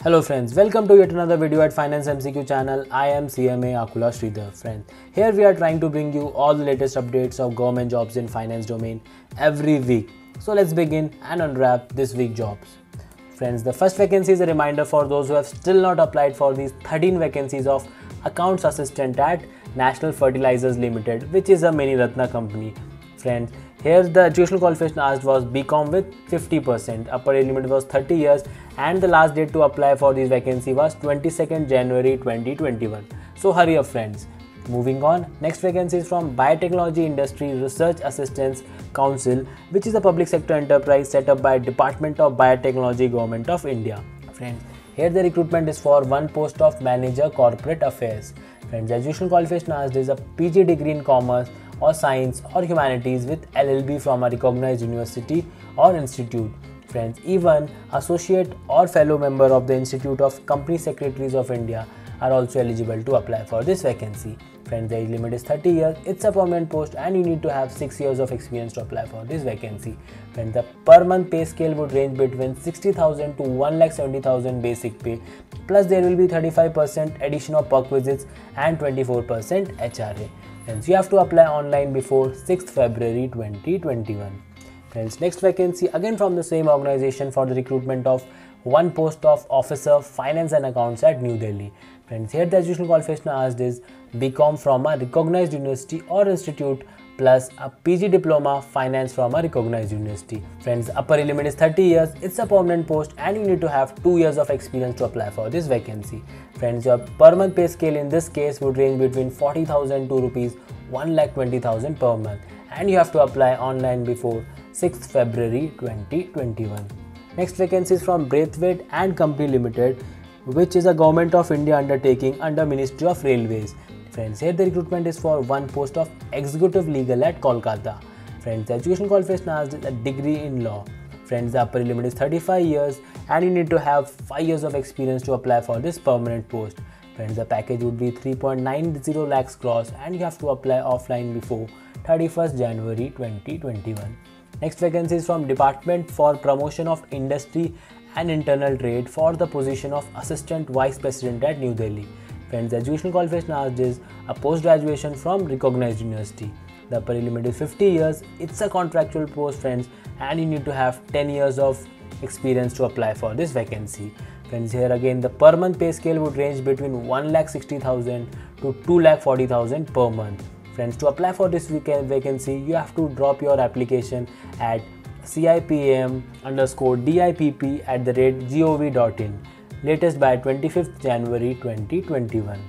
Hello friends, welcome to yet another video at Finance MCQ channel. I am CMA Akula Sridhar. Friends, here we are trying to bring you all the latest updates of government jobs in finance domain every week. So let's begin and unwrap this week jobs. Friends, the first vacancy is a reminder for those who have still not applied for these 13 vacancies of accounts assistant at National Fertilizers Limited, which is a mini Ratna company. Friends, here the educational qualification asked was BCom with 50%, upper age limit was 30 years and the last date to apply for this vacancy was 22nd January 2021. So hurry up friends. Moving on, next vacancy is from Biotechnology Industry Research Assistance Council, which is a public sector enterprise set up by Department of Biotechnology, Government of India. Friends, here the recruitment is for one post of Manager Corporate Affairs. Friends, the educational qualification asked is a PG degree in Commerce or Science or Humanities with LLB from a recognized university or institute. Friends, even associate or fellow member of the Institute of Company Secretaries of India are also eligible to apply for this vacancy. Friends, the age limit is 30 years, it's a permanent post and you need to have 6 years of experience to apply for this vacancy. Friends, the per month pay scale would range between 60,000 to 1,70,000 basic pay, plus there will be 35% addition of perk visits and 24% HRA. Friends, you have to apply online before 6th February 2021. Friends, next vacancy again from the same organization for the recruitment of one post of Officer Finance and Accounts at New Delhi. Friends, here the educational qualification asked is BCom from a recognized university or institute plus a PG diploma finance from a recognized university. Friends, upper limit is 30 years, it's a permanent post and you need to have 2 years of experience to apply for this vacancy. Friends, your per month pay scale in this case would range between 40,000 to rupees 1,20,000 per month and you have to apply online before 6th February 2021. Next vacancy is from Braithwaite and Company Limited, which is a Government of India undertaking under Ministry of Railways. Friends, here the recruitment is for one post of Executive Legal at Kolkata. Friends, the education qualification asked is a degree in law. Friends, the upper limit is 35 years and you need to have 5 years of experience to apply for this permanent post. Friends, the package would be 3.90 lakhs gross and you have to apply offline before 31st January 2021. Next vacancy is from Department for Promotion of Industry and Internal Trade for the position of Assistant Vice President at New Delhi. Friends, the educational qualification asked is a post-graduation from recognized university. The upper limit is 50 years, it's a contractual post friends and you need to have 10 years of experience to apply for this vacancy. Friends, here again the per month pay scale would range between 1,60,000 to 2,40,000 per month. Friends, to apply for this vacancy, you have to drop your application at cipam_dipp@gov.in, latest by 25th January 2021.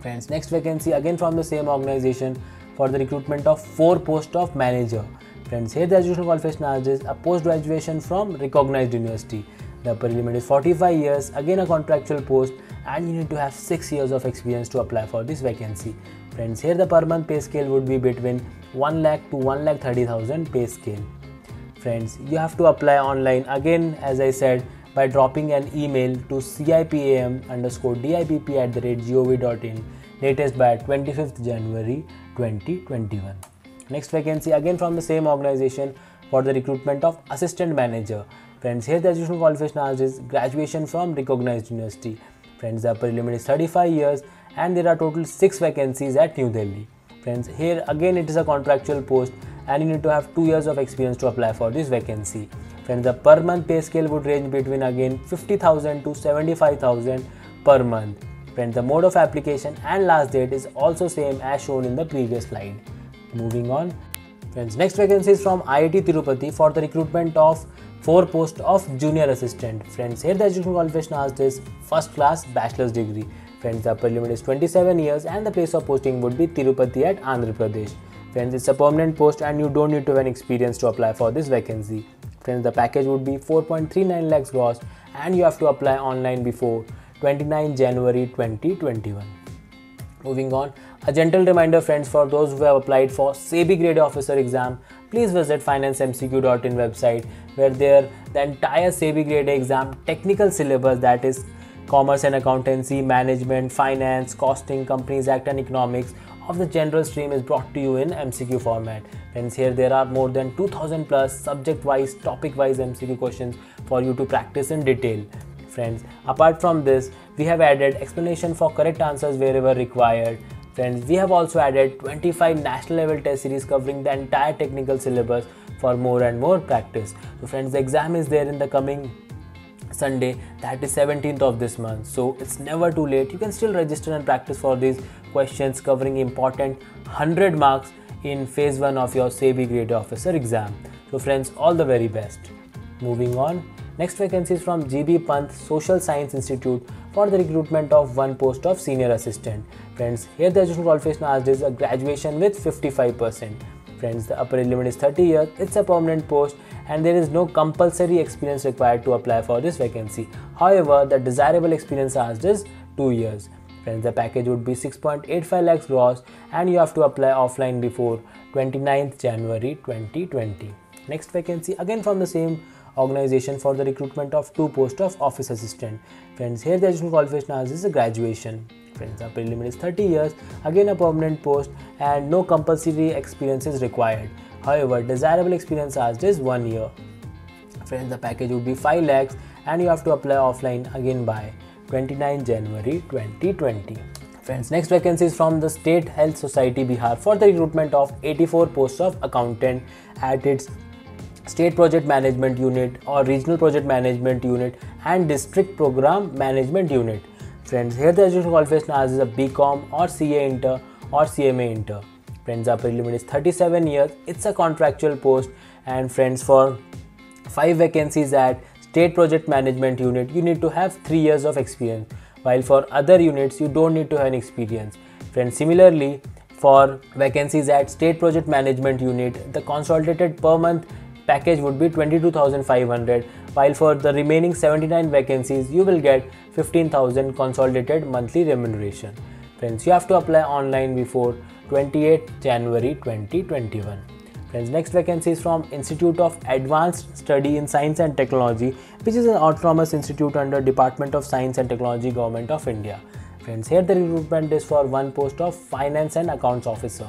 Friends, next vacancy again from the same organization for the recruitment of 4 posts of Manager. Friends, here the educational qualification asked is a post-graduation from recognized university. The upper limit is 45 years, again a contractual post and you need to have 6 years of experience to apply for this vacancy. Friends, here the per month pay scale would be between 1 lakh to 1,30,000 pay scale. Friends, you have to apply online again as I said by dropping an email to cipam_dipp@gov.in, latest by 25th January 2021. Next vacancy again from the same organization for the recruitment of Assistant Manager. Friends, here the educational qualification asked is graduation from recognized university. Friends, the upper limit is 35 years and there are total 6 vacancies at New Delhi. Friends, here again it is a contractual post and you need to have 2 years of experience to apply for this vacancy. Friends, the per month pay scale would range between again 50,000 to 75,000 per month. Friends, the mode of application and last date is also same as shown in the previous slide. Moving on. Friends, next vacancy is from IIT Tirupati for the recruitment of 4 posts of Junior Assistant. Friends, here the educational qualification asked is first class bachelor's degree. Friends, the upper limit is 27 years and the place of posting would be Tirupati at Andhra Pradesh. Friends, it's a permanent post and you don't need to have an experience to apply for this vacancy. Friends, the package would be 4.39 lakhs gross and you have to apply online before 29 January 2021. Moving on, a gentle reminder friends for those who have applied for SEBI Grade Officer exam, please visit financemcq.in website where the entire SEBI Grade exam technical syllabus, that is Commerce and Accountancy, Management, Finance, Costing, Companies Act and Economics of the general stream is brought to you in MCQ format. Friends, here there are more than 2000 plus subject wise, topic wise MCQ questions for you to practice in detail. Friends, apart from this, we have added explanation for correct answers wherever required. Friends, we have also added 25 national level test series covering the entire technical syllabus for more and more practice. So friends, the exam is there in the coming Sunday, that is 17th of this month. So it's never too late. You can still register and practice for these questions covering important 100 marks in phase 1 of your SEBI grade officer exam. So friends, all the very best. Moving on, next vacancy is from GB Pant Social Science Institute for the recruitment of one post of senior assistant. Friends, here the education qualification asked is a graduation with 55%. Friends, the upper age limit is 30 years, it's a permanent post and there is no compulsory experience required to apply for this vacancy. However, the desirable experience asked is 2 years. Friends, the package would be 6.85 lakhs gross and you have to apply offline before 29th January 2020. Next vacancy again from the same organization for the recruitment of 2 posts of office assistant. Friends, here the education qualification asked is a graduation. Friends, the upper limit is 30 years, again a permanent post and no compulsory experience is required. However, desirable experience asked is 1 year. Friends, the package would be 5 lakhs and you have to apply offline again by 29 January 2020. Friends, next vacancy is from the State Health Society Bihar for the recruitment of 84 posts of accountant at its State Project Management Unit or Regional Project Management Unit and District Program Management Unit. Friends, here the education qualification asked is a BCom or CA Inter or CMA Inter. Friends, upper limit is 37 years, it's a contractual post and friends, for 5 vacancies at State Project Management Unit, you need to have 3 years of experience, while for other units, you don't need to have an experience. Friends, similarly, for vacancies at State Project Management Unit, the consolidated per month package would be 22,500, while for the remaining 79 vacancies, you will get 15,000 consolidated monthly remuneration. Friends, you have to apply online before 28th January 2021. Friends, next vacancy is from Institute of Advanced Study in Science and Technology, which is an autonomous institute under Department of Science and Technology, Government of India. Friends, here the recruitment is for one post of Finance and Accounts Officer.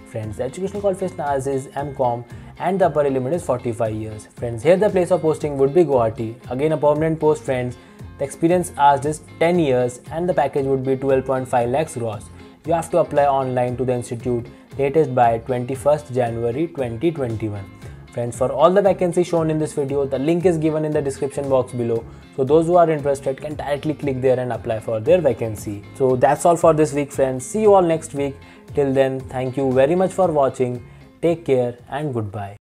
Friends, the educational qualification asked is MCom and the upper limit is 45 years. Friends, here the place of posting would be Guwahati. Again a permanent post. Friends, the experience asked is 10 years and the package would be 12.5 lakhs gross. You have to apply online to the institute latest by 21st January 2021. Friends, for all the vacancies shown in this video, the link is given in the description box below. So those who are interested can directly click there and apply for their vacancy. So that's all for this week, friends. See you all next week. Till then, thank you very much for watching. Take care and goodbye.